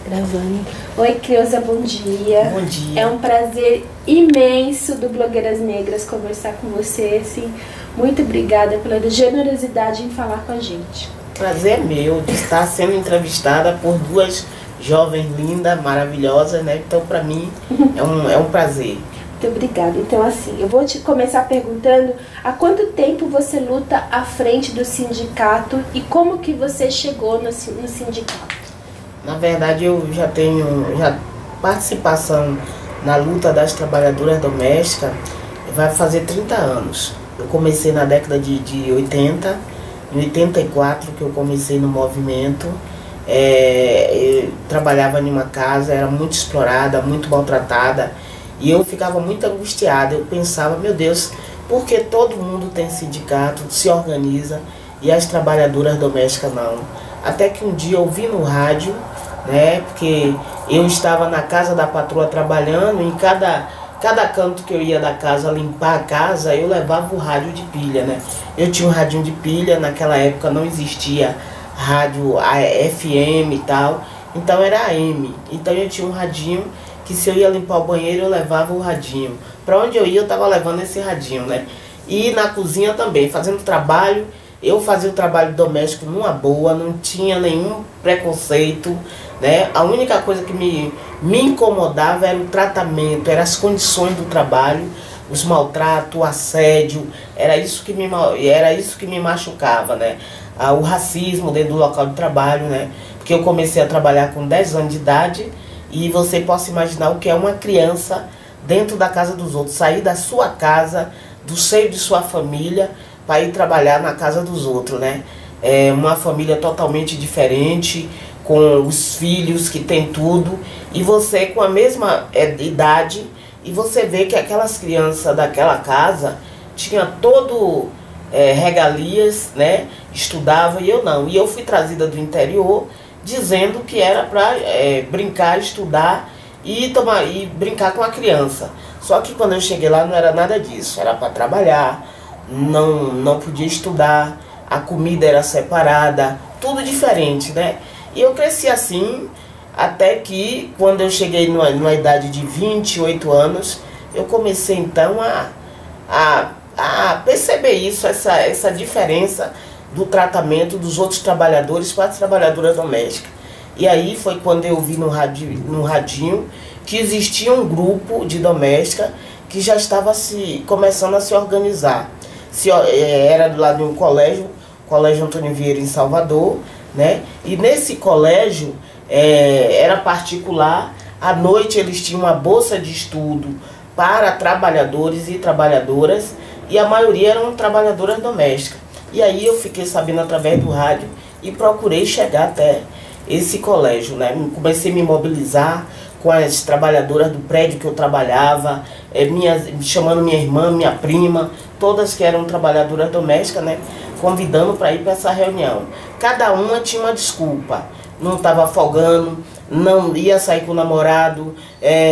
Gravando. Oi, Creuza, bom dia. Bom dia. É um prazer imenso do Blogueiras Negras conversar com você, assim. Muito obrigada pela generosidade em falar com a gente. Prazer é meu de estar sendo entrevistada por duas jovens lindas, maravilhosas, né? Então, para mim, é um prazer. Muito obrigada. Então, assim, eu vou te começar perguntando há quanto tempo você luta à frente do sindicato e como que você chegou no sindicato? Na verdade, eu já tenho participação na luta das trabalhadoras domésticas, vai fazer 30 anos. Eu comecei na década de 80, em 84 que eu comecei no movimento. Eu trabalhava em uma casa, era muito explorada, muito maltratada, e eu ficava muito angustiada. Eu pensava, meu Deus, por que todo mundo tem sindicato, se organiza, e as trabalhadoras domésticas não? Até que um dia eu vi no rádio, né, porque eu estava na casa da patroa trabalhando, e em cada canto que eu ia da casa limpar a casa, eu levava o rádio de pilha, né? Eu tinha um radinho de pilha, naquela época não existia rádio FM e tal, então era AM. Então eu tinha um radinho que, se eu ia limpar o banheiro, eu levava o radinho. Para onde eu ia, eu estava levando esse radinho, né? E na cozinha também, fazendo trabalho, eu fazia o trabalho doméstico numa boa, não tinha nenhum preconceito, né? A única coisa que me incomodava era o tratamento, eram as condições do trabalho, os maltratos, o assédio, era isso que me machucava, né? O racismo dentro do local de trabalho, né? Porque eu comecei a trabalhar com 10 anos de idade, e você possa imaginar o que é uma criança dentro da casa dos outros, sair da sua casa, do seio de sua família, para ir trabalhar na casa dos outros, né? É uma família totalmente diferente, com os filhos que tem tudo, e você com a mesma idade, e você vê que aquelas crianças daquela casa tinha todo regalias, né? Estudava, e eu não. E eu fui trazida do interior dizendo que era para brincar, estudar e brincar com a criança. Só que quando eu cheguei lá não era nada disso, era para trabalhar, não podia estudar, a comida era separada, tudo diferente, né? E eu cresci assim, até que quando eu cheguei numa idade de 28 anos, eu comecei então a perceber isso, essa diferença do tratamento dos outros trabalhadores para as trabalhadoras domésticas. E aí foi quando eu vi no radinho que existia um grupo de domésticas que já estava começando a se organizar. Era do lado de um colégio Antônio Vieira, em Salvador, né? E nesse colégio era particular. À noite eles tinham uma bolsa de estudo para trabalhadores e trabalhadoras, e a maioria eram trabalhadoras domésticas. E aí eu fiquei sabendo através do rádio e procurei chegar até esse colégio, né? Comecei a me mobilizar com as trabalhadoras do prédio que eu trabalhava, chamando minha irmã, minha prima, todas que eram trabalhadoras domésticas, né? Convidando para ir para essa reunião. Cada uma tinha uma desculpa. Não estava folgando, não ia sair com o namorado,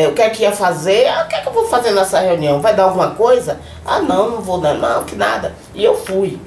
o que é que ia fazer? O que é que eu vou fazer nessa reunião? Vai dar alguma coisa? Não vou dar, não, que nada. E eu fui.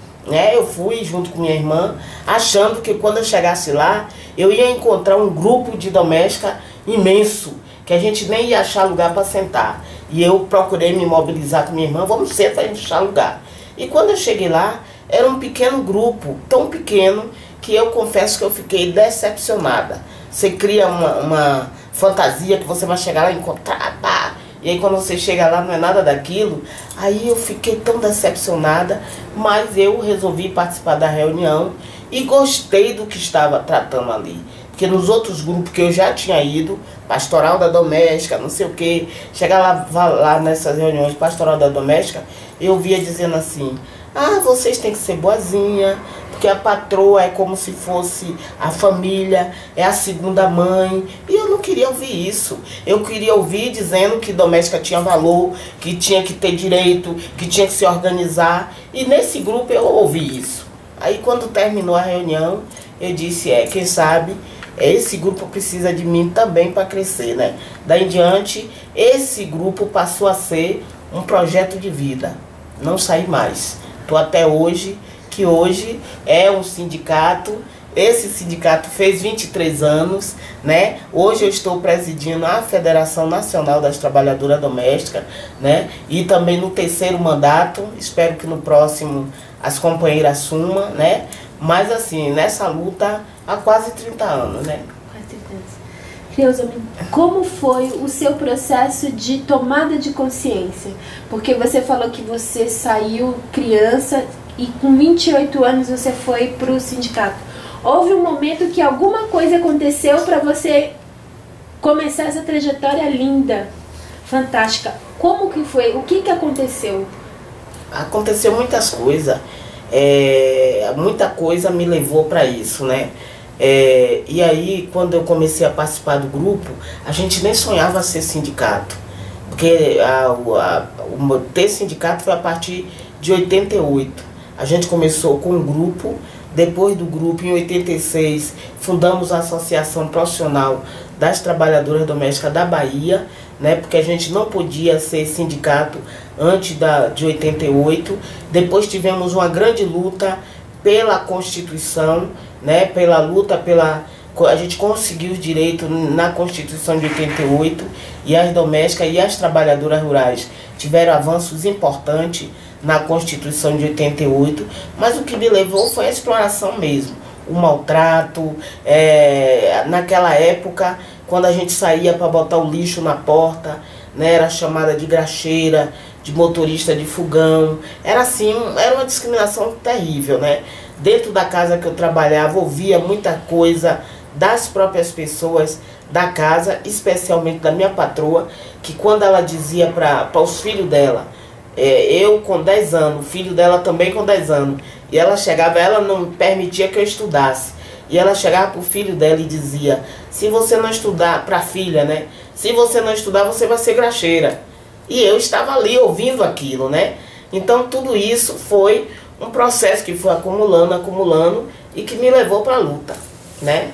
Eu fui junto com minha irmã, achando que quando eu chegasse lá, eu ia encontrar um grupo de doméstica imenso, que a gente nem ia achar lugar para sentar. E eu procurei me mobilizar com minha irmã, vamos sentar para a gente achar lugar. E quando eu cheguei lá, era um pequeno grupo, tão pequeno, que eu confesso que eu fiquei decepcionada. Você cria uma fantasia que você vai chegar lá e encontrar, pá. E aí quando você chega lá não é nada daquilo. Aí eu fiquei tão decepcionada, mas eu resolvi participar da reunião e gostei do que estava tratando ali. Porque nos outros grupos que eu já tinha ido, Pastoral da Doméstica, não sei o que, chegar lá nessas reuniões de Pastoral da Doméstica, eu via dizendo assim, vocês têm que ser boazinha, porque a patroa é como se fosse a família, é a segunda mãe. E eu não queria ouvir isso. Eu queria ouvir dizendo que doméstica tinha valor, que tinha que ter direito, que tinha que se organizar. E nesse grupo eu ouvi isso. Aí quando terminou a reunião, eu disse, quem sabe, esse grupo precisa de mim também para crescer, né? Daí em diante, esse grupo passou a ser um projeto de vida. Não saí mais. Estou até hoje, que hoje é um sindicato Esse sindicato fez 23 anos, né? Hoje eu estou presidindo a Federação Nacional das Trabalhadoras Domésticas, né? E também no 3º mandato, espero que no próximo as companheiras assumam, né? Mas assim, nessa luta há quase 30 anos, né? Quase 30 anos. Creuza, como foi o seu processo de tomada de consciência? Porque você falou que você saiu criança e com 28 anos você foi para o sindicato. Houve um momento que alguma coisa aconteceu para você começar essa trajetória linda, fantástica. Como que foi? O que aconteceu? Aconteceu muitas coisas. Muita coisa me levou para isso, né? E aí, quando eu comecei a participar do grupo, a gente nem sonhava ser sindicato. Porque o ter sindicato foi a partir de 88. A gente começou com um grupo. Depois do grupo, em 86, fundamos a Associação Profissional das Trabalhadoras Domésticas da Bahia, né, porque a gente não podia ser sindicato antes de 88. Depois tivemos uma grande luta pela Constituição, né, pela luta a gente conseguiu os direitos na Constituição de 88, e as domésticas e as trabalhadoras rurais tiveram avanços importantes na Constituição de 88, mas o que me levou foi a exploração mesmo, o maltrato. Naquela época, quando a gente saía para botar o lixo na porta, né, era chamada de graxeira, de motorista de fogão, era assim, era uma discriminação terrível, né? Dentro da casa que eu trabalhava, ouvia muita coisa das próprias pessoas da casa, especialmente da minha patroa, que quando ela dizia para os filhos dela, eu com 10 anos, o filho dela também com 10 anos, e ela chegava, ela não permitia que eu estudasse, e ela chegava para o filho dela e dizia: se você não estudar, para a filha, né, se você não estudar, você vai ser graxeira. E eu estava ali ouvindo aquilo, né? Então tudo isso foi um processo que foi acumulando e que me levou para a luta, né?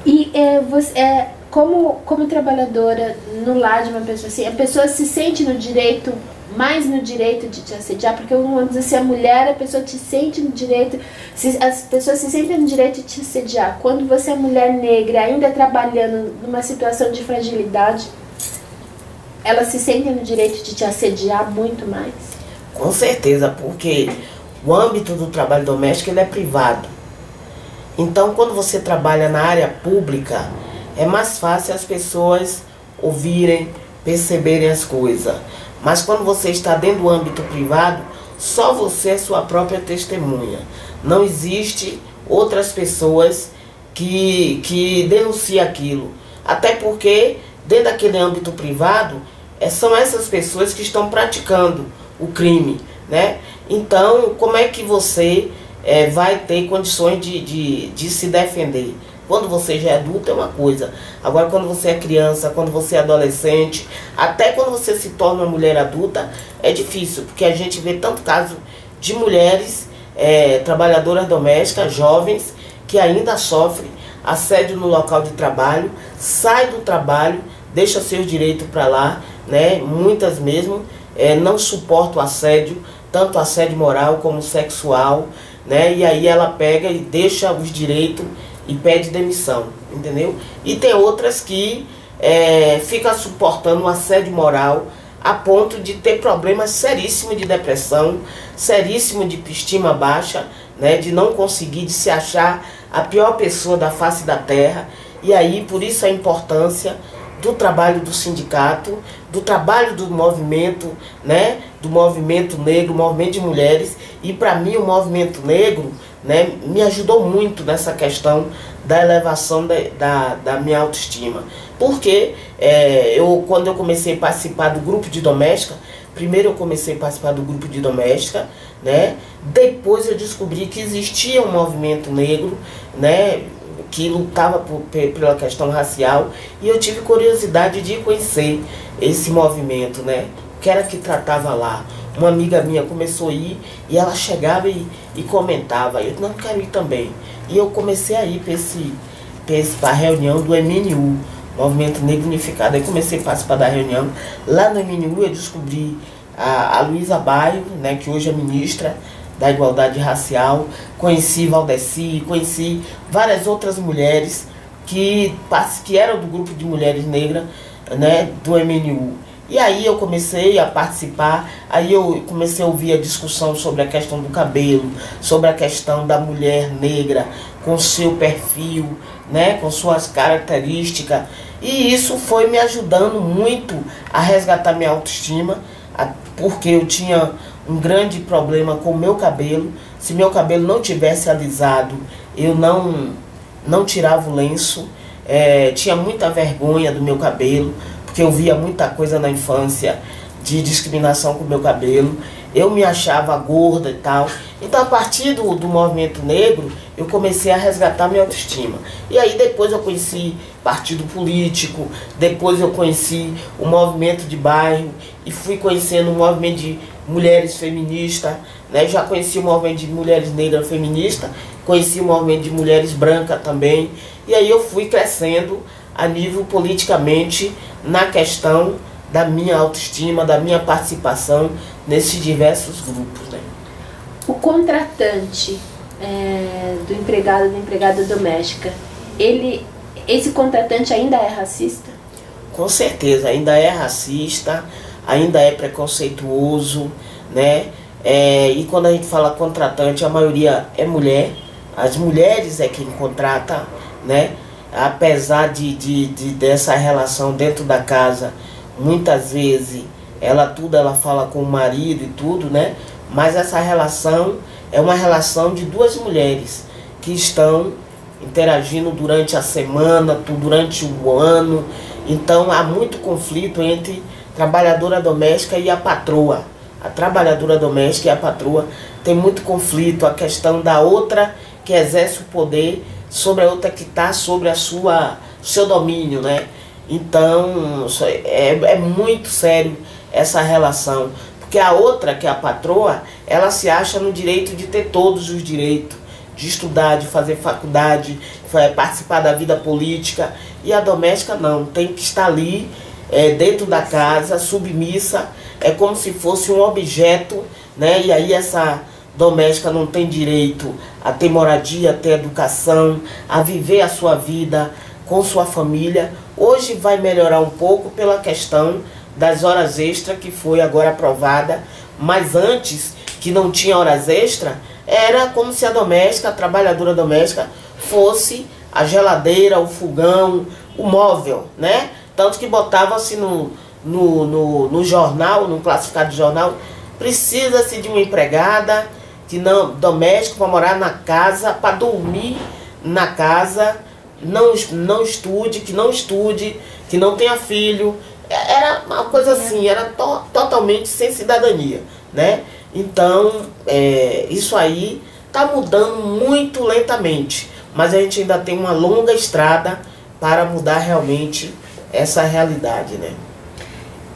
E você, como trabalhadora no lar de uma pessoa assim, a pessoa se sente no direito, mais no direito de te assediar, porque vamos dizer assim, a mulher, a pessoa te sente no direito, as pessoas se sentem no direito de te assediar. Quando você é mulher negra, ainda trabalhando numa situação de fragilidade, elas se sentem no direito de te assediar muito mais? Com certeza, porque o âmbito do trabalho doméstico ele é privado. Então, quando você trabalha na área pública, é mais fácil as pessoas ouvirem, perceberem as coisas. Mas quando você está dentro do âmbito privado, só você é sua própria testemunha. Não existe outras pessoas que denunciem aquilo. Até porque, dentro daquele âmbito privado, são essas pessoas que estão praticando o crime, né? Então, como é que você vai ter condições de se defender? Quando você já é adulto é uma coisa. Agora, quando você é criança, quando você é adolescente, até quando você se torna uma mulher adulta, é difícil, porque a gente vê tanto caso de mulheres trabalhadoras domésticas, jovens, que ainda sofrem assédio no local de trabalho, sai do trabalho, deixa seus direitos para lá, né? Muitas mesmo não suportam o assédio, tanto assédio moral como sexual, né? E aí ela pega e deixa os direitos e pede demissão, entendeu? E tem outras que ficam suportando um assédio moral a ponto de ter problemas seríssimos de depressão, seríssimo de estima baixa, né? De não conseguir, de se achar a pior pessoa da face da terra. E aí, por isso a importância do trabalho do sindicato, do trabalho do movimento, né, do movimento negro, movimento de mulheres. E para mim o movimento negro, né, me ajudou muito nessa questão da elevação da minha autoestima. Porque quando eu comecei a participar do grupo de doméstica, primeiro eu comecei a participar do grupo de doméstica, né, depois eu descobri que existia um movimento negro, né, que lutava pela questão racial, e eu tive curiosidade de conhecer esse movimento, né? O que era que tratava lá. Uma amiga minha começou a ir e ela chegava e comentava. Eu não quero ir também. E eu comecei a ir para a reunião do MNU, Movimento Negro Unificado. Aí comecei a participar da reunião. Lá no MNU eu descobri a Luísa Baio, né, que hoje é ministra da igualdade racial, conheci Valdeci, conheci várias outras mulheres que eram do grupo de mulheres negras, né, do MNU. E aí eu comecei a participar, aí eu comecei a ouvir a discussão sobre a questão do cabelo, sobre a questão da mulher negra, com seu perfil, né, com suas características. E isso foi me ajudando muito a resgatar minha autoestima, porque eu tinha um grande problema com o meu cabelo. Se meu cabelo não tivesse alisado, eu não tirava o lenço. Tinha muita vergonha do meu cabelo, porque eu via muita coisa na infância de discriminação com o meu cabelo. Eu me achava gorda e tal. Então, a partir do movimento negro, eu comecei a resgatar minha autoestima. E aí depois eu conheci partido político, depois eu conheci o movimento de bairro e fui conhecendo o movimento de mulheres feministas, né? Já conheci o movimento de mulheres negras feministas, conheci o movimento de mulheres brancas também. E aí eu fui crescendo a nível politicamente na questão da minha autoestima, da minha participação nesses diversos grupos, né? O contratante do empregado, da empregada doméstica, esse contratante ainda é racista? Com certeza, ainda é racista, ainda é preconceituoso, né? E quando a gente fala contratante, a maioria é mulher, as mulheres é quem contrata, né? Apesar dessa relação dentro da casa, muitas vezes ela fala com o marido e tudo, né? Mas essa relação é uma relação de duas mulheres que estão interagindo durante a semana, durante o ano. Então há muito conflito entre trabalhadora doméstica e a patroa. A trabalhadora doméstica e a patroa tem muito conflito, a questão da outra que exerce o poder sobre a outra que está sobre seu domínio, né? Então é muito sério essa relação, porque a outra, que é a patroa, ela se acha no direito de ter todos os direitos, de estudar, de fazer faculdade, participar da vida política, e a doméstica não, tem que estar ali dentro da casa, submissa, é como se fosse um objeto, né? E aí essa doméstica não tem direito a ter moradia, a ter educação, a viver a sua vida com sua família. Hoje vai melhorar um pouco pela questão das horas extras, que foi agora aprovada, mas antes, que não tinha horas extras, era como se a doméstica, a trabalhadora doméstica, fosse a geladeira, o fogão, o móvel, né? Tanto que botava-se no jornal, no classificado de jornal, precisa-se de uma empregada doméstica para morar na casa, para dormir na casa, não estude, que não tenha filho. Era uma coisa assim, era totalmente sem cidadania, né? Então, isso aí está mudando muito lentamente, mas a gente ainda tem uma longa estrada para mudar realmente essa realidade, né?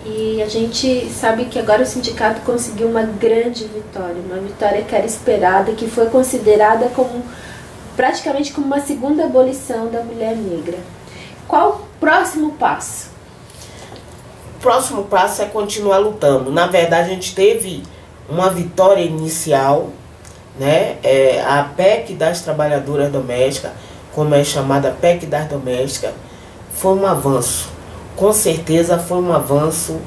E a gente sabe que agora o sindicato conseguiu uma grande vitória, uma vitória que era esperada, que foi considerada praticamente como uma segunda abolição da mulher negra. Qual o próximo passo? O próximo passo é continuar lutando. Na verdade, a gente teve uma vitória inicial, né? A PEC das trabalhadoras domésticas, como é chamada, PEC das domésticas, foi um avanço. Com certeza foi um avanço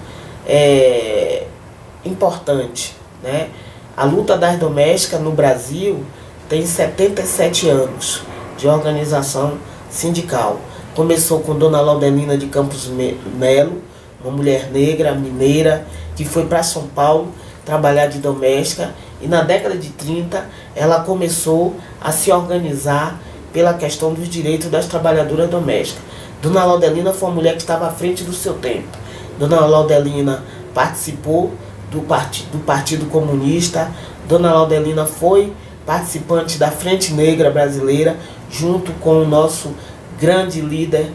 importante, né? A luta das domésticas no Brasil tem 77 anos de organização sindical. Começou com Dona Laudelina de Campos Melo, uma mulher negra, mineira, que foi para São Paulo trabalhar de doméstica, e na década de 30 ela começou a se organizar pela questão dos direitos das trabalhadoras domésticas. Dona Laudelina foi uma mulher que estava à frente do seu tempo. Dona Laudelina participou do Partido Comunista. Dona Laudelina foi participante da Frente Negra Brasileira, junto com o nosso grande líder,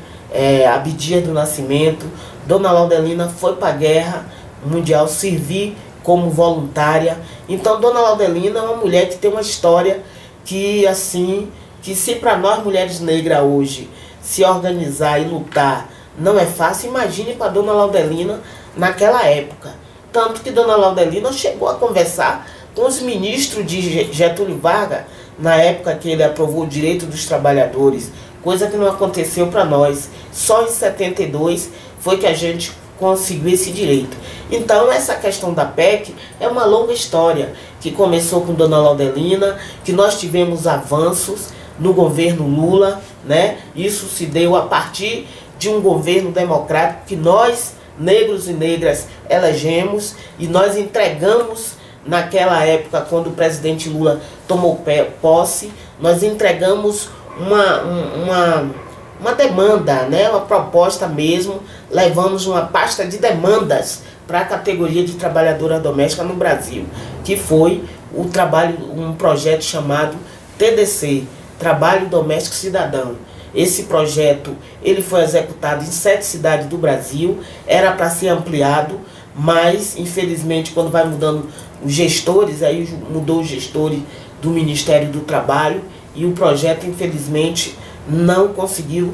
Abdias do Nascimento. Dona Laudelina foi para a Guerra Mundial servir como voluntária. Então, Dona Laudelina é uma mulher que tem uma história que se para nós mulheres negras hoje se organizar e lutar não é fácil, imagine para Dona Laudelina naquela época. Tanto que Dona Laudelina chegou a conversar com os ministros de Getúlio Vargas, na época que ele aprovou o direito dos trabalhadores, coisa que não aconteceu para nós. Só em 72 foi que a gente conseguiu esse direito. Então essa questão da PEC é uma longa história, que começou com Dona Laudelina, que nós tivemos avanços no governo Lula, né? Isso se deu a partir de um governo democrático que nós, negros e negras, elegemos, e nós entregamos naquela época, quando o presidente Lula tomou posse, nós entregamos uma demanda, né? Uma proposta mesmo, levamos uma pasta de demandas para a categoria de trabalhadora doméstica no Brasil, que foi um projeto chamado TDC, Trabalho Doméstico Cidadão. Esse projeto ele foi executado em 7 cidades do Brasil, era para ser ampliado, mas infelizmente quando vai mudando os gestores, aí mudou os gestores do Ministério do Trabalho e o projeto infelizmente não conseguiu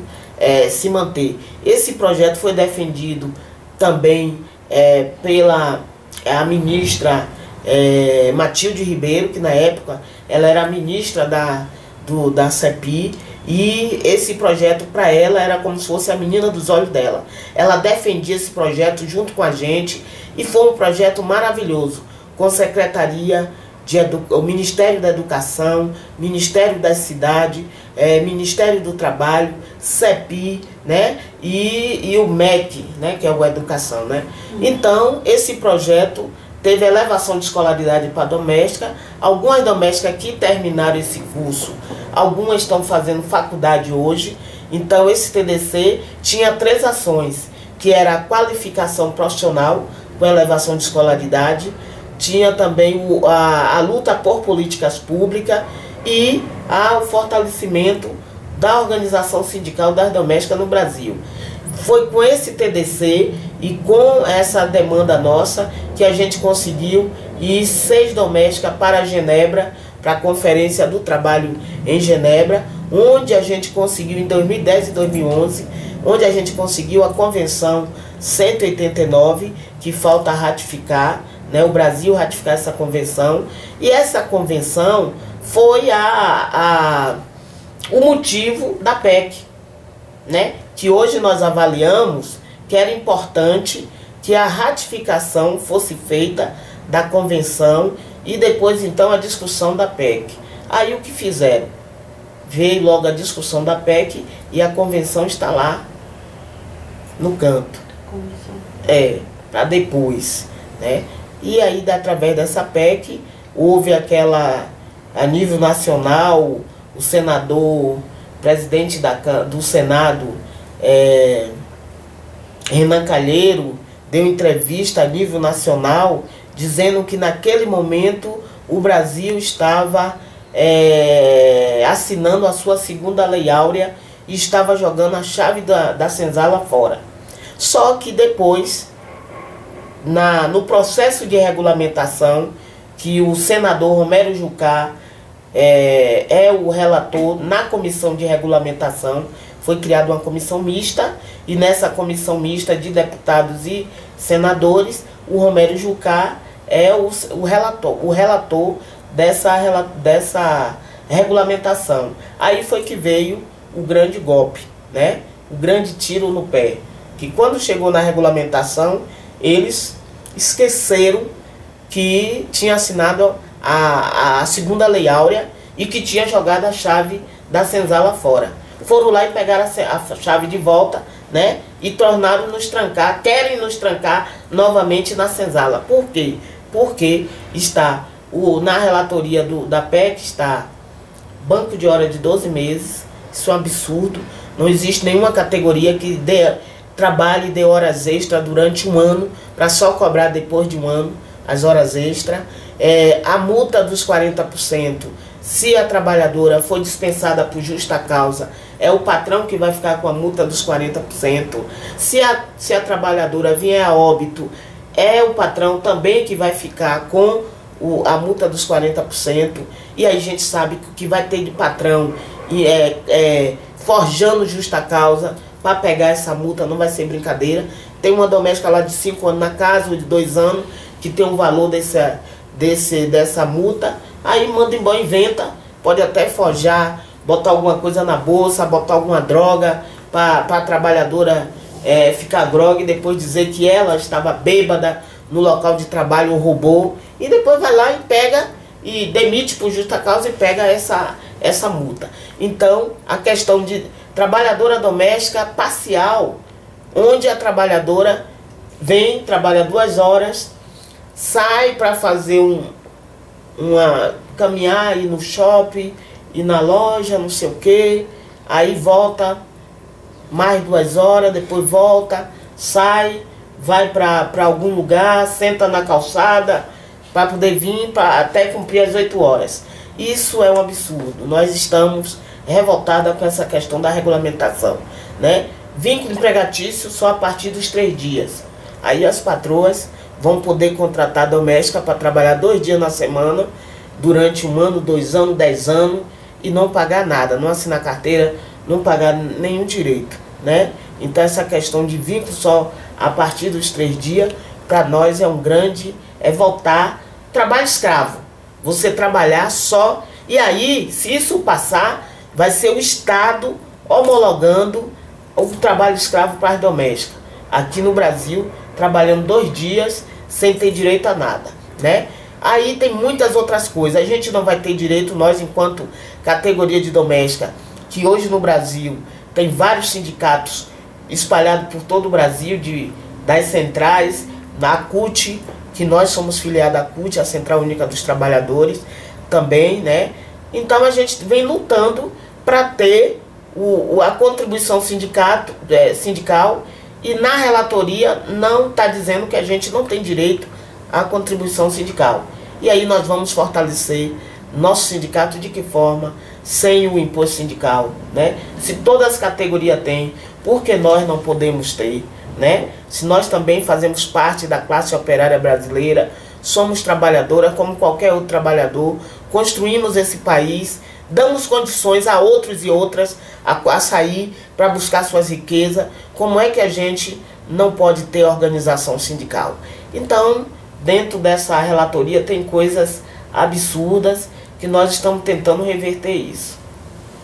se manter. Esse projeto foi defendido também pela ministra Matilde Ribeiro, que na época ela era ministra da CEPI, e esse projeto para ela era como se fosse a menina dos olhos dela. Ela defendia esse projeto junto com a gente e foi um projeto maravilhoso, com secretaria o Ministério da Educação, Ministério da Cidade, Ministério do Trabalho, CEPI, né? E o MEC, né? Que é o Educação, né? Então esse projeto teve elevação de escolaridade para doméstica. Algumas domésticas que terminaram esse curso, algumas estão fazendo faculdade hoje. Então esse TDC tinha 3 ações, que era a qualificação profissional com elevação de escolaridade, tinha também a luta por políticas públicas e o fortalecimento da organização sindical das domésticas no Brasil. Foi com esse TDC e com essa demanda nossa que a gente conseguiu ir 6 domésticas para Genebra, para a Conferência do Trabalho em Genebra, onde a gente conseguiu em 2010 e 2011, onde a gente conseguiu a Convenção 189, que falta ratificar, né, o Brasil ratificar essa convenção. E essa convenção foi o motivo da PEC, né, que hoje nós avaliamos que era importante que a ratificação fosse feita da convenção e depois então a discussão da PEC. Aí o que fizeram? Veio logo a discussão da PEC e a convenção está lá no canto. Para depois, né? E aí, através dessa PEC, houve a nível nacional, o senador, presidente do Senado, Renan Calheiro, deu entrevista a nível nacional, dizendo que naquele momento o Brasil estava assinando a sua 2ª Lei Áurea e estava jogando a chave da senzala fora. Só que depois, no processo de regulamentação, que o senador Romero Jucá é o relator na comissão de regulamentação, foi criada uma comissão mista, e nessa comissão mista de deputados e senadores, o Romero Jucá é o relator dessa regulamentação. Aí foi que veio o grande golpe, né? O grande tiro no pé, que quando chegou na regulamentação, eles esqueceram que tinha assinado a 2ª Lei Áurea e que tinha jogado a chave da senzala fora. Foram lá e pegaram a chave de volta, né? E tornaram nos trancar, querem nos trancar novamente na senzala. Por quê? Porque está na relatoria da PEC está banco de hora de 12 meses. Isso é um absurdo. Não existe nenhuma categoria que trabalhe de horas extras durante um ano para só cobrar depois de um ano as horas extras. A multa dos 40%, se a trabalhadora for dispensada por justa causa, é o patrão que vai ficar com a multa dos 40%. Se a trabalhadora vier a óbito, é o patrão também que vai ficar com a multa dos 40%. E aí a gente sabe que o que vai ter de patrão forjando justa causa para pegar essa multa não vai ser brincadeira. Tem uma doméstica lá de 5 anos na casa, ou de 2 anos, que tem um valor dessa multa, aí manda embora, inventa, pode até forjar, botar alguma coisa na bolsa, botar alguma droga para a trabalhadora ficar grogue e depois dizer que ela estava bêbada no local de trabalho ou roubou, e depois vai lá e pega e demite por justa causa e pega essa multa. Então, a questão de trabalhadora doméstica parcial, onde a trabalhadora vem, trabalha 2 horas, sai para fazer caminhar, ir no shopping, ir na loja, não sei o que, aí volta mais 2 horas, depois volta, sai, vai para algum lugar, senta na calçada para poder vir até cumprir as 8 horas. Isso é um absurdo. Nós estamos revoltados com essa questão da regulamentação, né? Vínculo empregatício só a partir dos 3 dias. Aí as patroas vão poder contratar doméstica para trabalhar 2 dias na semana, durante 1 ano, 2 anos, 10 anos, e não pagar nada, não assinar carteira, não pagar nenhum direito, né? Então essa questão de vínculo só a partir dos 3 dias, para nós é voltar trabalho escravo. Você trabalhar só, e aí, se isso passar, vai ser o Estado homologando o trabalho escravo para as domésticas. Aqui no Brasil, trabalhando 2 dias sem ter direito a nada, né? Aí tem muitas outras coisas. A gente não vai ter direito, nós enquanto categoria de doméstica, que hoje no Brasil tem vários sindicatos espalhados por todo o Brasil, das centrais, da CUT, que nós somos filiados à CUT, a Central Única dos Trabalhadores, também, né? Então a gente vem lutando para ter a contribuição sindical, e na relatoria não está dizendo que a gente não tem direito à contribuição sindical. E aí nós vamos fortalecer nosso sindicato de que forma? Sem o imposto sindical, né? Se todas as categorias têm, por que nós não podemos ter, né? Se nós também fazemos parte da classe operária brasileira, somos trabalhadora como qualquer outro trabalhador, construímos esse país, damos condições a outros e outras a sair para buscar suas riquezas, como é que a gente não pode ter organização sindical? Então, dentro dessa relatoria tem coisas absurdas que nós estamos tentando reverter isso.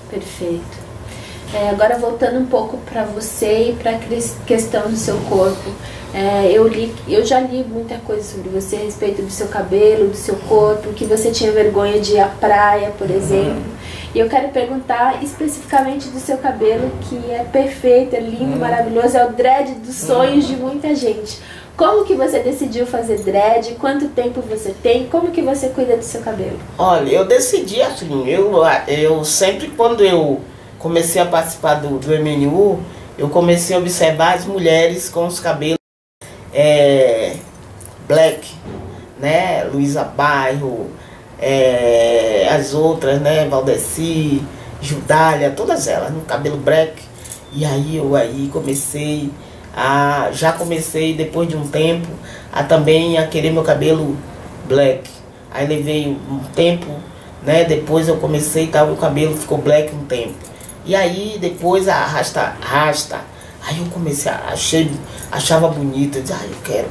Perfeito. Agora voltando um pouco para você e para a questão do seu corpo, eu já li muita coisa sobre você a respeito do seu cabelo, do seu corpo, que você tinha vergonha de ir à praia, por exemplo. E eu quero perguntar especificamente do seu cabelo, que é perfeito, é lindo, maravilhoso, é o dread dos sonhos de muita gente. Como que você decidiu fazer dread? Quanto tempo você tem? Como que você cuida do seu cabelo? Olha, eu decidi assim, eu sempre quando eu comecei a participar do MNU, eu comecei a observar as mulheres com os cabelos black, né? Luísa Bairro, as outras, né? Valdeci, Judália, todas elas no cabelo black. E aí eu comecei já comecei depois de um tempo também a querer meu cabelo black. Aí levei um tempo, né? Depois eu comecei e o cabelo ficou black um tempo. E aí depois a rasta. Aí eu comecei achava bonito, eu disse,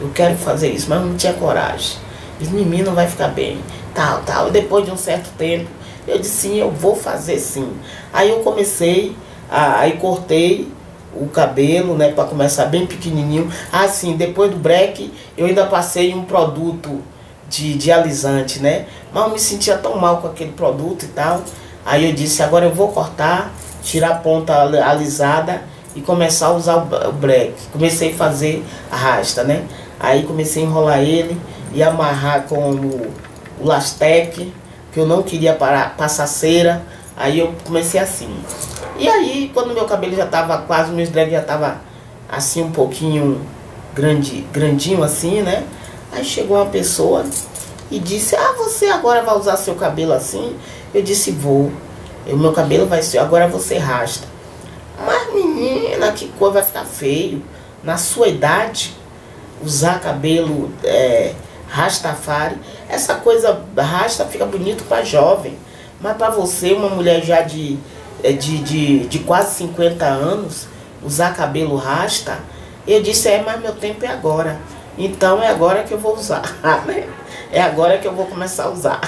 eu quero fazer isso, mas não tinha coragem. Eu disse, em mim não vai ficar bem, tal. E depois de um certo tempo, eu disse, sim, eu vou fazer sim. Aí eu comecei, aí cortei o cabelo, né, para começar bem pequenininho. Assim, depois do break, eu ainda passei um produto de alisante, né, mas eu me sentia tão mal com aquele produto e tal. Aí eu disse, agora eu vou cortar, tirar a ponta alisada e começar a usar o break. Comecei a fazer a rasta, né, aí comecei a enrolar ele e amarrar com o lastec, que eu não queria passar cera. Aí eu comecei assim. E aí, quando meu cabelo já tava quase, meus dread já tava assim um pouquinho grandinho assim, né? Aí chegou uma pessoa e disse, você agora vai usar seu cabelo assim? Eu disse, vou. O meu cabelo vai ser, agora você rasta. Mas menina, que cor, vai ficar feio. Na sua idade, usar cabelo rastafari, essa coisa rasta fica bonito para jovem. Mas para você, uma mulher já de quase 50 anos, usar cabelo rasta, eu disse, mas meu tempo é agora. Então é agora que eu vou usar, né? É agora que eu vou começar a usar.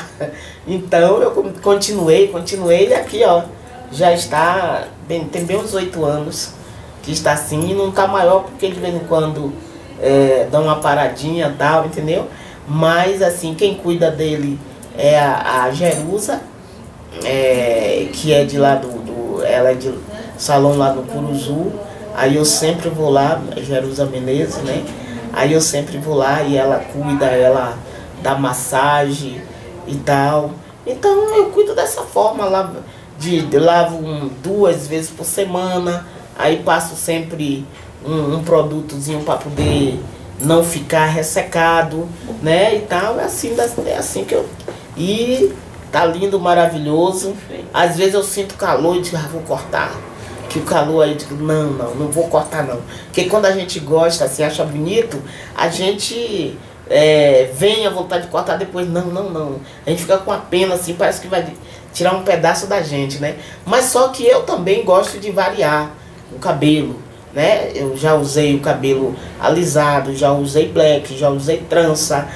Então eu continuei e aqui, ó, já está, tem bem uns 8 anos que está assim, e não está maior porque de vez em quando dá uma paradinha e tal, entendeu? Mas assim, quem cuida dele é a Jerusa, que é de lá ela é de salão lá no Curuzu. Aí eu sempre vou lá, Jerusa Menezes, né? Aí eu sempre vou lá e ela cuida, ela dá massagem e tal. Então eu cuido dessa forma, lavo 2 vezes por semana. Aí passo sempre um produtozinho para poder não ficar ressecado, né? E tal, é assim que eu... E tá lindo, maravilhoso. Às vezes eu sinto calor e digo, vou cortar. Que o calor aí, digo, não vou cortar não. Porque quando a gente gosta, assim, acha bonito, a gente vem a vontade de cortar depois, não. A gente fica com a pena, assim, parece que vai tirar um pedaço da gente, né? Mas só que eu também gosto de variar o cabelo, né? Eu já usei o cabelo alisado, já usei black, já usei trança,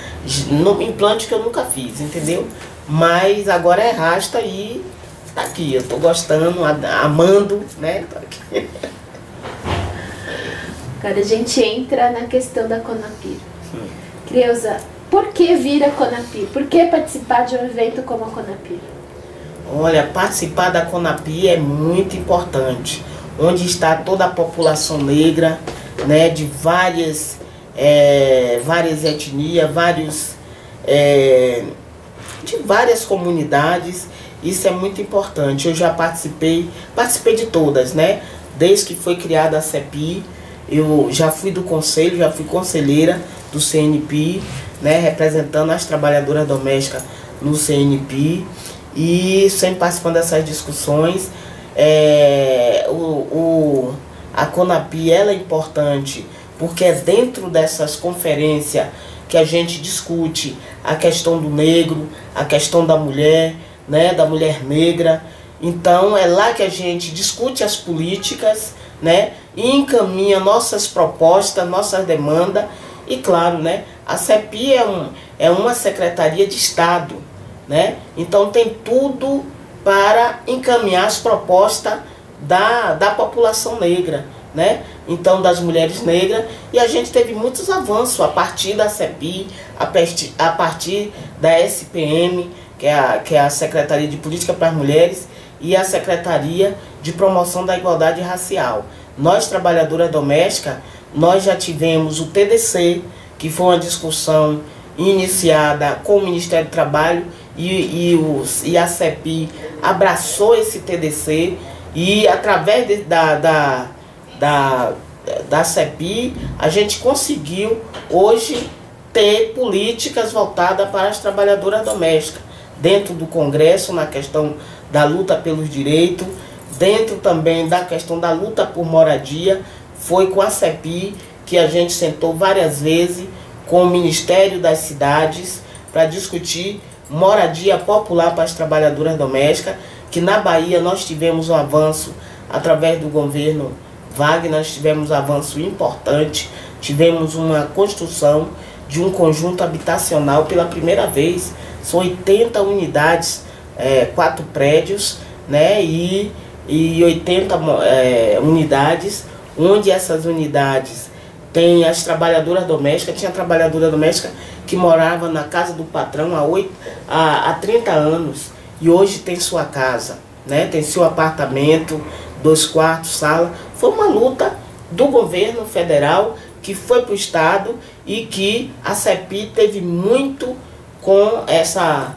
no implante que eu nunca fiz, entendeu? Mas agora é rasta e tá aqui, eu tô gostando, amando, né? Tô aqui. Agora a gente entra na questão da Conapir. Creuza, por que vir a Conapir? Por que participar de um evento como a Conapir? Olha, participar da Conapir é muito importante, onde está toda a população negra, né, de várias etnias, de várias comunidades. Isso é muito importante. Eu já participei de todas, né? Desde que foi criada a CEPI, eu já fui do conselho, já fui conselheira do CNP, né, representando as trabalhadoras domésticas no CNP, e sempre participando dessas discussões. A Conapir, ela é importante porque é dentro dessas conferências que a gente discute a questão do negro, a questão da mulher, né, da mulher negra. Então é lá que a gente discute as políticas, né, e encaminha nossas propostas, nossas demandas. E claro, né, a CEPI é uma secretaria de Estado, né, então tem tudo para encaminhar as propostas da população negra, né, então das mulheres negras. E a gente teve muitos avanços a partir da CEPI, a partir da SPM, que é a Secretaria de Política para as Mulheres, e a Secretaria de Promoção da Igualdade Racial. Nós, trabalhadoras domésticas, nós já tivemos o TDC, que foi uma discussão iniciada com o Ministério do Trabalho, e a CEPI abraçou esse TDC, e através da CEPI a gente conseguiu hoje ter políticas voltadas para as trabalhadoras domésticas, dentro do Congresso, na questão da luta pelos direitos, dentro também da questão da luta por moradia. Foi com a CEPI que a gente sentou várias vezes com o Ministério das Cidades para discutir moradia popular para as trabalhadoras domésticas, que na Bahia nós tivemos um avanço através do governo Wagner, nós tivemos um avanço importante, tivemos uma construção de um conjunto habitacional pela primeira vez. São 80 unidades, 4 prédios, né, e 80 unidades, onde essas unidades tem as trabalhadoras domésticas. Tinha trabalhadora doméstica que morava na casa do patrão há 30 anos e hoje tem sua casa, né, tem seu apartamento, 2 quartos, sala. Foi uma luta do governo federal que foi para o Estado, e que a CEPI teve muito com essas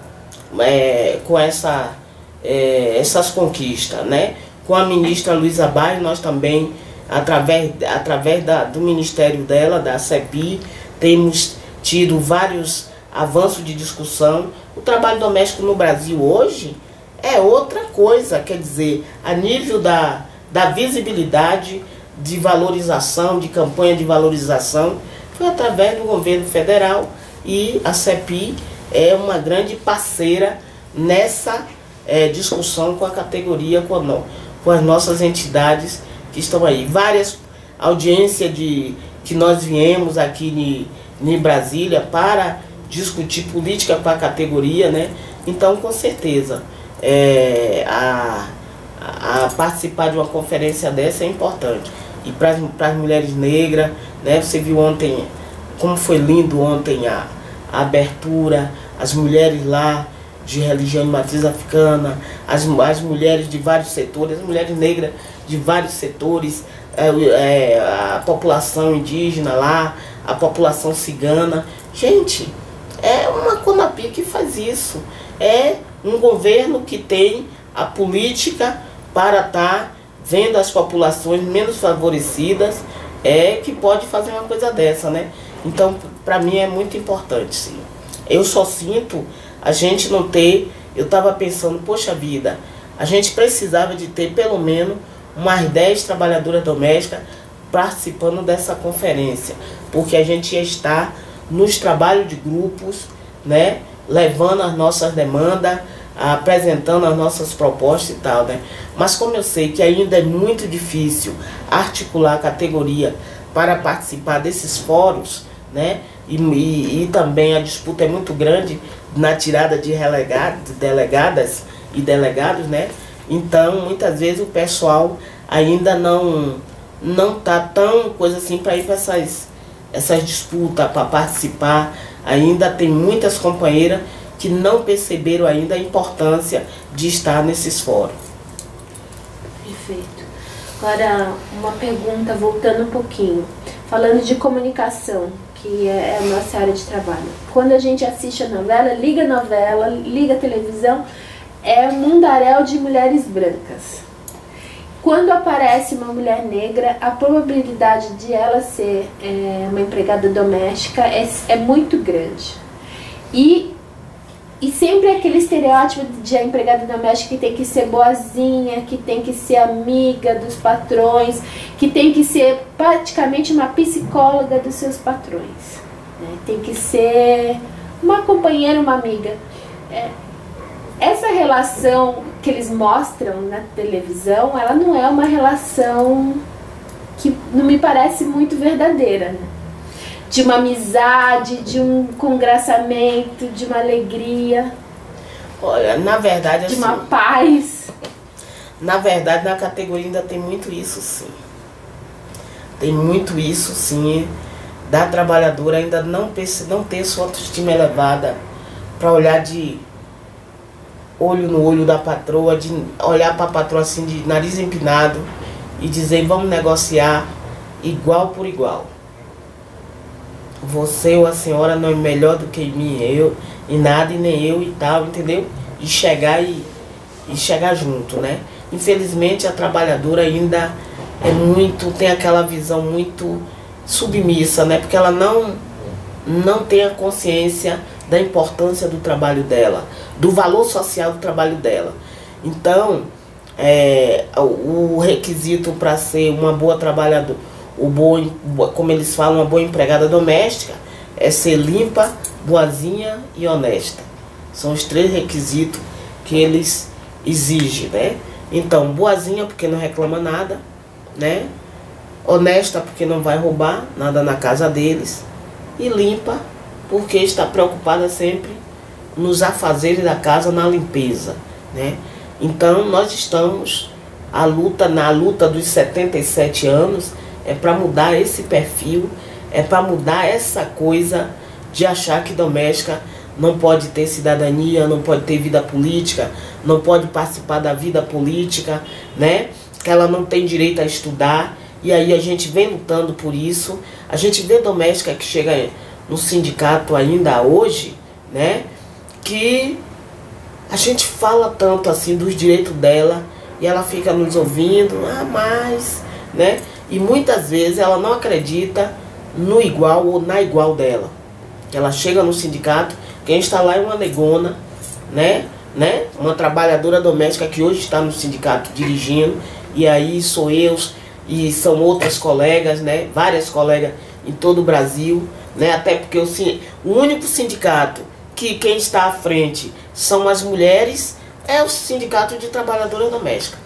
conquistas, né? Com a ministra Luísa Baio, nós também, através do ministério dela, da CEPI, temos tido vários avanços de discussão. O trabalho doméstico no Brasil hoje é outra coisa, quer dizer, a nível da visibilidade, de valorização, de campanha de valorização, foi através do governo federal, e a CEPI é uma grande parceira nessa discussão com a categoria, com as nossas entidades que estão aí. Várias audiências que nós viemos aqui em Brasília para discutir política para a categoria, né? Então, com certeza, a participar de uma conferência dessa é importante. E para as mulheres negras, né? Você viu ontem como foi lindo ontem a abertura, as mulheres lá de religião de matriz africana, as mulheres de vários setores, as mulheres negras de vários setores, a população indígena lá, a população cigana. Gente, é uma Conapy que faz isso. É um governo que tem a política para estar vendo as populações menos favorecidas, que pode fazer uma coisa dessa, né? Então, para mim é muito importante, sim. Eu só sinto a gente não ter... Eu estava pensando, poxa vida, a gente precisava de ter pelo menos umas 10 trabalhadoras domésticas participando dessa conferência, porque a gente ia estar nos trabalhos de grupos, né, levando as nossas demandas, apresentando as nossas propostas e tal, né? Mas como eu sei que ainda é muito difícil articular a categoria para participar desses fóruns, né, e também a disputa é muito grande na tirada de delegadas e delegados, né? Então, muitas vezes o pessoal ainda não tá tão coisa assim para ir para essas disputas, para participar. Ainda tem muitas companheiras que não perceberam ainda a importância de estar nesses fóruns. Perfeito. Agora, uma pergunta, voltando um pouquinho. Falando de comunicação, que é a nossa área de trabalho. Quando a gente assiste a novela, liga a televisão, é um mundaréu de mulheres brancas. Quando aparece uma mulher negra, a probabilidade de ela ser uma empregada doméstica é muito grande. E sempre aquele estereótipo de a empregada doméstica que tem que ser boazinha, que tem que ser amiga dos patrões, que tem que ser praticamente uma psicóloga dos seus patrões, né? Tem que ser uma companheira, uma amiga. Essa relação que eles mostram na televisão, ela não é uma relação que não me parece muito verdadeira, né? De uma amizade, de um congraçamento, de uma alegria. Olha, na verdade, de uma paz. Na verdade, na categoria ainda tem muito isso, sim. Tem muito isso, sim. Da trabalhadora ainda não ter sua autoestima elevada para olhar de olho no olho da patroa, de olhar para a patroa assim de nariz empinado e dizer, vamos negociar igual por igual. Você ou a senhora não é melhor do que mim, eu, e nada, e nem eu e tal, entendeu? E chegar junto, né? Infelizmente a trabalhadora ainda tem aquela visão muito submissa, né? Porque ela não tem a consciência da importância do trabalho dela, do valor social do trabalho dela. Então, o requisito para ser uma boa trabalhadora, como eles falam, uma boa empregada doméstica, é ser limpa, boazinha e honesta. São os 3 requisitos que eles exigem, né? Então, boazinha porque não reclama nada, né? Honesta porque não vai roubar nada na casa deles. E limpa porque está preocupada sempre nos afazeres da casa, na limpeza, né? Então, nós estamos na luta dos 77 anos, para mudar esse perfil, para mudar essa coisa de achar que doméstica não pode ter cidadania, não pode ter vida política, não pode participar da vida política, né? Que ela não tem direito a estudar. E aí a gente vem lutando por isso. A gente vê doméstica que chega no sindicato ainda hoje, né? Que a gente fala tanto assim dos direitos dela e ela fica nos ouvindo, mas, né? E muitas vezes ela não acredita no igual ou na igual dela. Ela chega no sindicato, quem está lá é uma negona, né? Uma trabalhadora doméstica que hoje está no sindicato dirigindo, e aí sou eu e são outras colegas, né? Várias colegas em todo o Brasil, né? Até porque o único sindicato que quem está à frente são as mulheres é o sindicato de trabalhadora doméstica.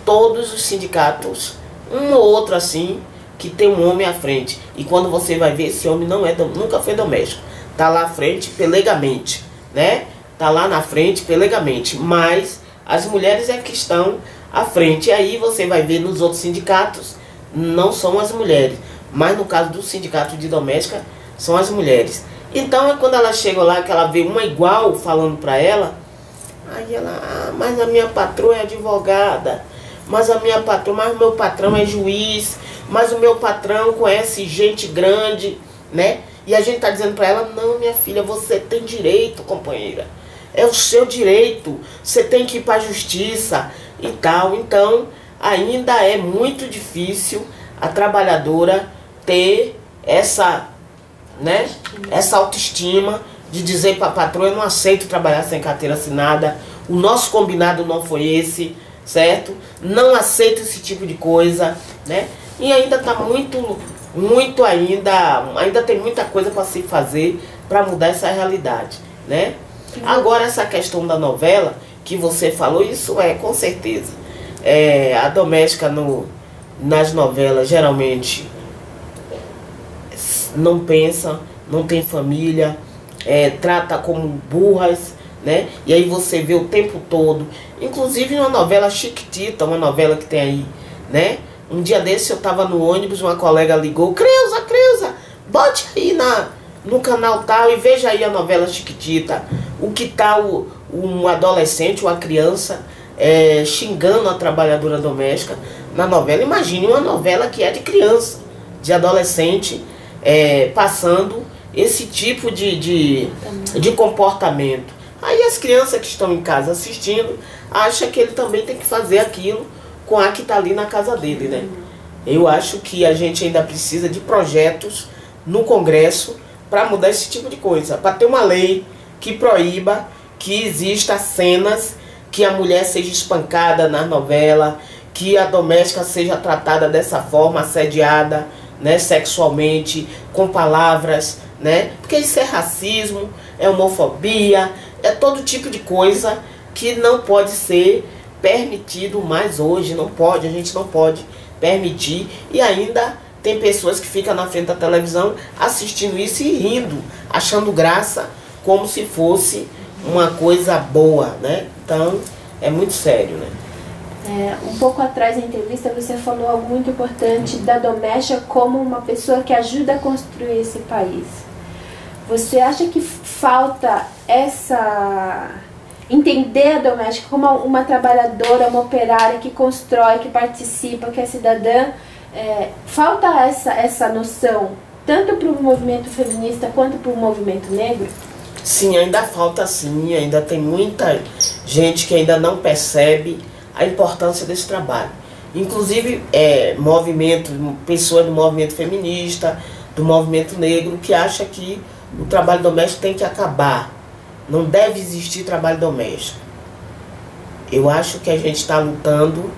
Todos os sindicatos, um ou outro assim, que tem um homem à frente. E quando você vai ver, esse homem não é, nunca foi doméstico. Tá lá à frente pelegamente, né? Tá lá na frente pelegamente. Mas as mulheres é que estão à frente. E aí você vai ver nos outros sindicatos, não são as mulheres. Mas no caso do sindicato de doméstica, são as mulheres. Então é quando ela chega lá, que ela vê uma igual falando pra ela, aí ela, mas a minha patroa é advogada, mas o meu patrão é juiz, mas o meu patrão conhece gente grande, né? E a gente tá dizendo pra ela, não, minha filha, você tem direito, companheira. É o seu direito, você tem que ir pra justiça e tal. Então, ainda é muito difícil a trabalhadora ter essa, né, essa autoestima de dizer para a patroa, eu não aceito trabalhar sem carteira assinada, o nosso combinado não foi esse, certo? Não aceito esse tipo de coisa, né? E ainda está muito ainda tem muita coisa para se fazer para mudar essa realidade, né? Agora essa questão da novela que você falou, isso é com certeza. A doméstica nas novelas geralmente não pensa, não tem família, trata como burras, né? E aí você vê o tempo todo, inclusive uma novela Chiquitita, uma novela que tem aí, né? Um dia desse eu tava no ônibus, uma colega ligou, Creuza, bote aí no canal tal e veja aí a novela Chiquitita, o que tá um adolescente, uma criança xingando a trabalhadora doméstica na novela. Imagine uma novela que é de criança, de adolescente, passando esse tipo de comportamento. Aí as crianças que estão em casa assistindo acham que ele também tem que fazer aquilo com a que está ali na casa dele, né? Eu acho que a gente ainda precisa de projetos no Congresso para mudar esse tipo de coisa, para ter uma lei que proíba que exista cenas que a mulher seja espancada na novela, que a doméstica seja tratada dessa forma, assediada, né, sexualmente, com palavras, né? Porque isso é racismo, é homofobia, é todo tipo de coisa que não pode ser permitido mais hoje, não pode, a gente não pode permitir. E ainda tem pessoas que ficam na frente da televisão assistindo isso e rindo, achando graça, como se fosse uma coisa boa, né? Então é muito sério, né? Um pouco atrás da entrevista você falou algo muito importante da doméstica como uma pessoa que ajuda a construir esse país. Você acha que falta entender a doméstica como uma trabalhadora, uma operária que constrói, que participa, que é cidadã? Falta essa noção tanto para o movimento feminista quanto para o movimento negro? Sim, ainda falta sim, ainda tem muita gente que ainda não percebe a importância desse trabalho. Inclusive pessoas do movimento feminista, do movimento negro, que acha que o trabalho doméstico tem que acabar. Não deve existir trabalho doméstico. Eu acho que a gente está lutando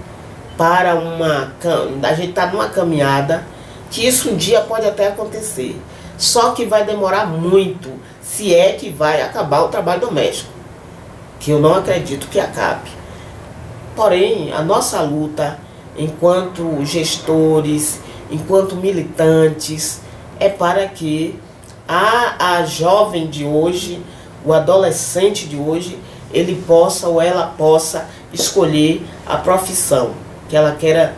para a gente está numa caminhada que isso um dia pode até acontecer. Só que vai demorar muito, se é que vai acabar o trabalho doméstico. Que eu não acredito que acabe. Porém, a nossa luta, enquanto gestores, enquanto militantes, é para que a jovem de hoje, o adolescente de hoje, ele possa ou ela possa escolher a profissão que ela queira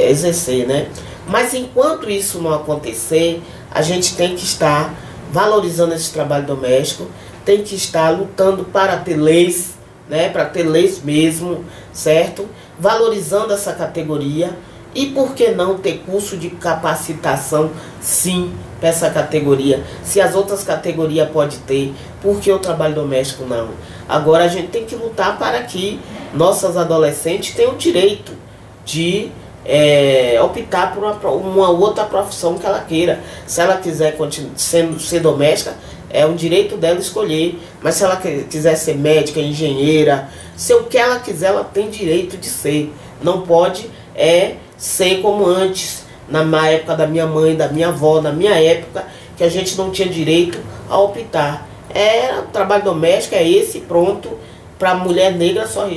exercer, né? Mas enquanto isso não acontecer, a gente tem que estar valorizando esse trabalho doméstico, tem que estar lutando para ter leis, né, para ter leis mesmo, certo? Valorizando essa categoria e por que não ter curso de capacitação, sim, para essa categoria. Se as outras categorias podem ter, por que o trabalho doméstico não? Agora a gente tem que lutar para que nossas adolescentes tenham o direito de optar por uma outra profissão que ela queira. Se ela quiser ser doméstica, é um direito dela escolher, mas se ela quiser ser médica, engenheira, se o que ela quiser, ela tem direito de ser. Não pode ser como antes, na época da minha mãe, da minha avó, na minha época, que a gente não tinha direito a optar. O trabalho doméstico é esse, pronto. Para a mulher negra só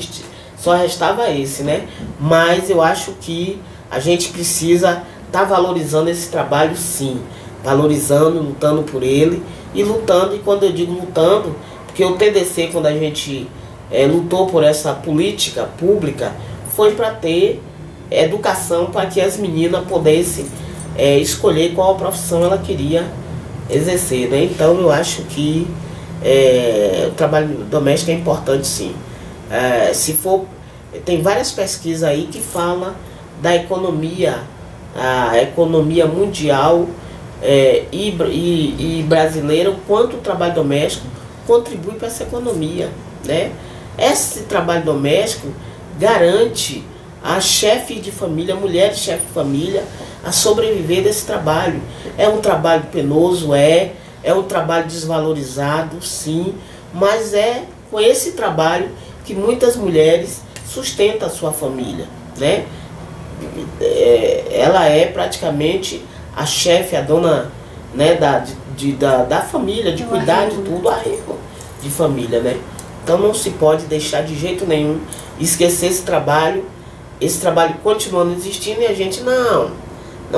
restava esse, né? Mas eu acho que a gente precisa está valorizando esse trabalho, sim, valorizando, lutando por ele e lutando. E quando eu digo lutando, porque o TDC, quando a gente lutou por essa política pública, foi para ter educação, para que as meninas pudessem escolher qual profissão ela queria exercer, né? Então eu acho que o trabalho doméstico é importante, sim. Se for, tem várias pesquisas aí que falam da economia, a economia mundial e brasileira, o quanto o trabalho doméstico contribui para essa economia, né? Esse trabalho doméstico garante a chefe de família, mulheres chefe de família, a sobreviver desse trabalho. É um trabalho penoso, é um trabalho desvalorizado, sim, mas é com esse trabalho que muitas mulheres sustentam a sua família, né? Ela é praticamente a chefe, a dona, né, da família, de cuidar de tudo, a de família, né? Então não se pode deixar de jeito nenhum esquecer esse trabalho continuando existindo, e a gente não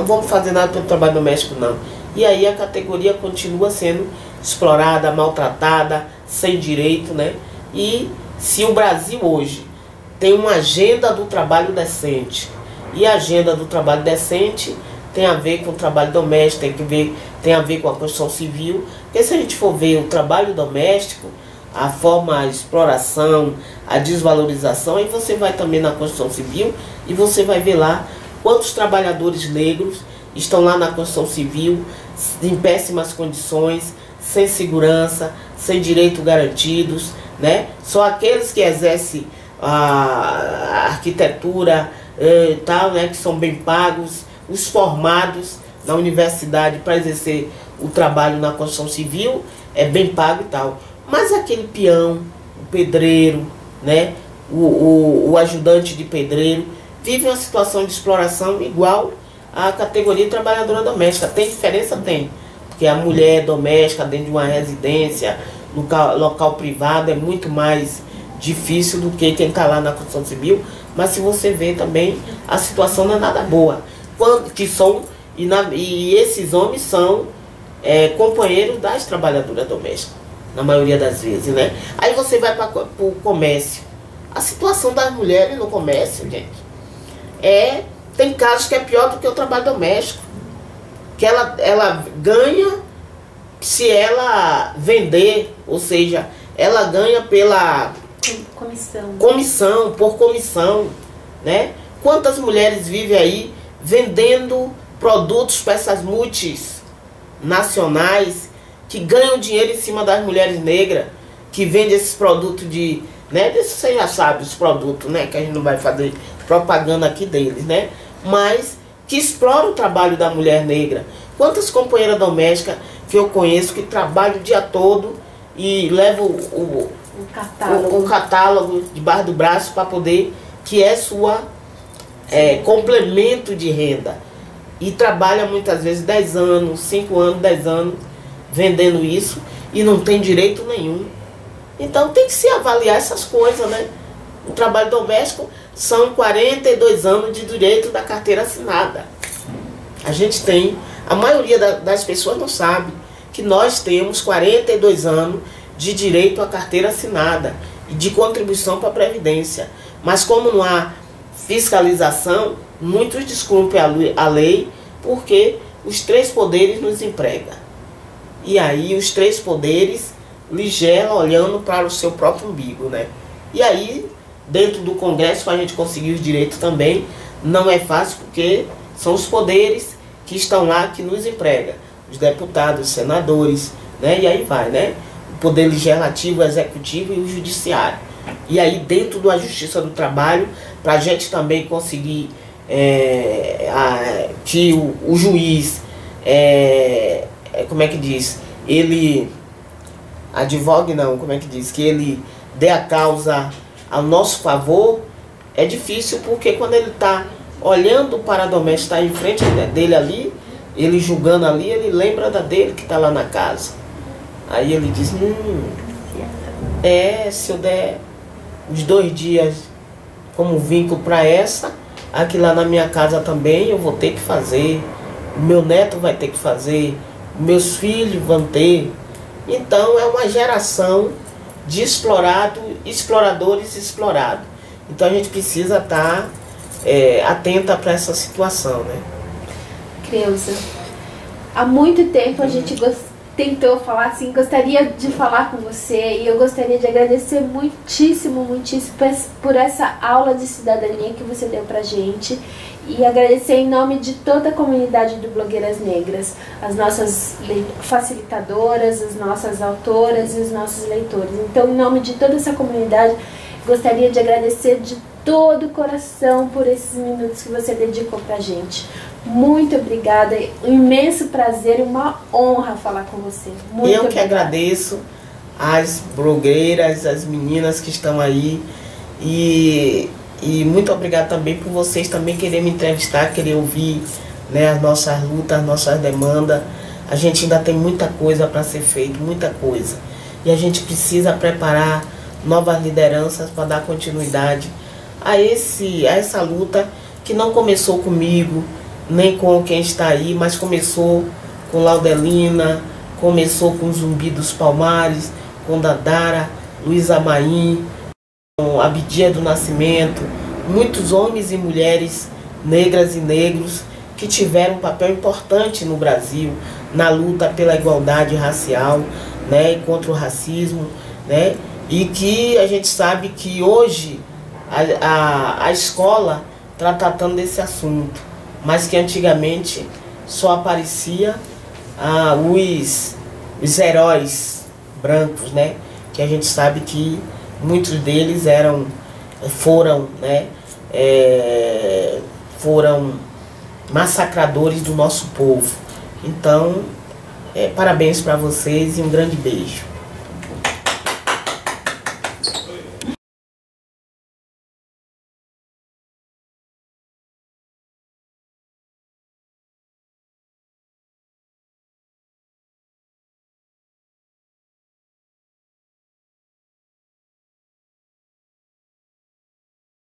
vamos fazer nada pelo trabalho doméstico, não. E aí a categoria continua sendo explorada, maltratada, sem direito, né? E se o Brasil hoje tem uma agenda do trabalho decente, e a agenda do trabalho decente tem a ver com o trabalho doméstico, tem a ver com a Constituição Civil, porque se a gente for ver o trabalho doméstico, a forma, a exploração, a desvalorização, aí você vai também na Constituição Civil e você vai ver lá quantos trabalhadores negros estão lá na Constituição Civil em péssimas condições, sem segurança, sem direitos garantidos, né? Só aqueles que exercem a arquitetura e tal, né, que são bem pagos, os formados na universidade para exercer o trabalho na Constituição Civil é bem pago e tal. Mas aquele peão, o pedreiro, né, o ajudante de pedreiro, vive uma situação de exploração igual à categoria de trabalhadora doméstica. Tem diferença? Tem. Porque a mulher doméstica dentro de uma residência, local privado, é muito mais difícil do que quem está lá na Constituição Civil. Mas se você vê também, a situação não é nada boa. E esses homens são companheiros das trabalhadoras domésticas, na maioria das vezes, né? Aí você vai para o comércio. A situação das mulheres no comércio, gente, tem casos que é pior do que o trabalho doméstico. Que ela ganha se ela vender, ou seja, ela ganha pela por comissão, né? Quantas mulheres vivem aí vendendo produtos para essas multinacionais que ganham dinheiro em cima das mulheres negras, que vendem esses produtos né? Você já sabe os produtos, né? Que a gente não vai fazer propaganda aqui deles, né? Mas que exploram o trabalho da mulher negra. Quantas companheiras domésticas que eu conheço que trabalham o dia todo e levam o catálogo debaixo do braço para poder, que é sua complemento de renda. E trabalha muitas vezes 10 anos, 5 anos, 10 anos vendendo isso e não tem direito nenhum. Então tem que se avaliar essas coisas, né? O trabalho doméstico são 42 anos de direito da carteira assinada. A gente tem, a maioria das pessoas não sabe que nós temos 42 anos de direito à carteira assinada e de contribuição para a Previdência. Mas como não há fiscalização, muitos descumprem a lei porque os 3 poderes nos empregam. E aí os 3 poderes ligeram olhando para o seu próprio umbigo, né? E aí, dentro do Congresso, para a gente conseguir os direitos também, não é fácil porque são os poderes que estão lá que nos empregam. Os deputados, os senadores, né? E aí vai, né? O poder legislativo, o executivo e o judiciário. E aí, dentro da Justiça do Trabalho, para a gente também conseguir que o juiz, como é que diz? Ele advogue, não, como é que diz? Que ele dê a causa ao nosso favor, é difícil, porque quando ele está olhando para a doméstica, está em frente dele ali, ele julgando ali, ele lembra da dele que está lá na casa. Aí ele diz, se eu der os 2 dias como vínculo para essa, aqui lá na minha casa também eu vou ter que fazer, o meu neto vai ter que fazer, meus filhos vão ter. Então é uma geração de exploradores e explorados. Então a gente precisa estar atenta para essa situação, né? Creuza, há muito tempo a gente tentou falar assim, gostaria de falar com você, e eu gostaria de agradecer muitíssimo, muitíssimo por essa aula de cidadania que você deu pra gente, e agradecer em nome de toda a comunidade do Blogueiras Negras, as nossas facilitadoras, as nossas autoras e os nossos leitores. Então, em nome de toda essa comunidade, gostaria de agradecer de todo o coração por esses minutos que você dedicou pra gente. Muito obrigada, um imenso prazer e uma honra falar com você. Muito eu que agradeço as blogueiras, as meninas que estão aí, e muito obrigado também por vocês também querer me entrevistar, querer ouvir, né, as nossas lutas, as nossas demandas. A gente ainda tem muita coisa para ser feito, muita coisa, e a gente precisa preparar novas lideranças para dar continuidade a essa luta que não começou comigo, nem com quem está aí, mas começou com Laudelina, começou com Zumbi dos Palmares, com Dandara, Luísa Maim, com Abdias do Nascimento, muitos homens e mulheres negras e negros que tiveram um papel importante no Brasil, na luta pela igualdade racial, né, e contra o racismo, né, e que a gente sabe que hoje a escola está tratando desse assunto, mas que antigamente só aparecia os heróis brancos, né? Que a gente sabe que muitos deles foram massacradores do nosso povo. Então, parabéns para vocês e um grande beijo.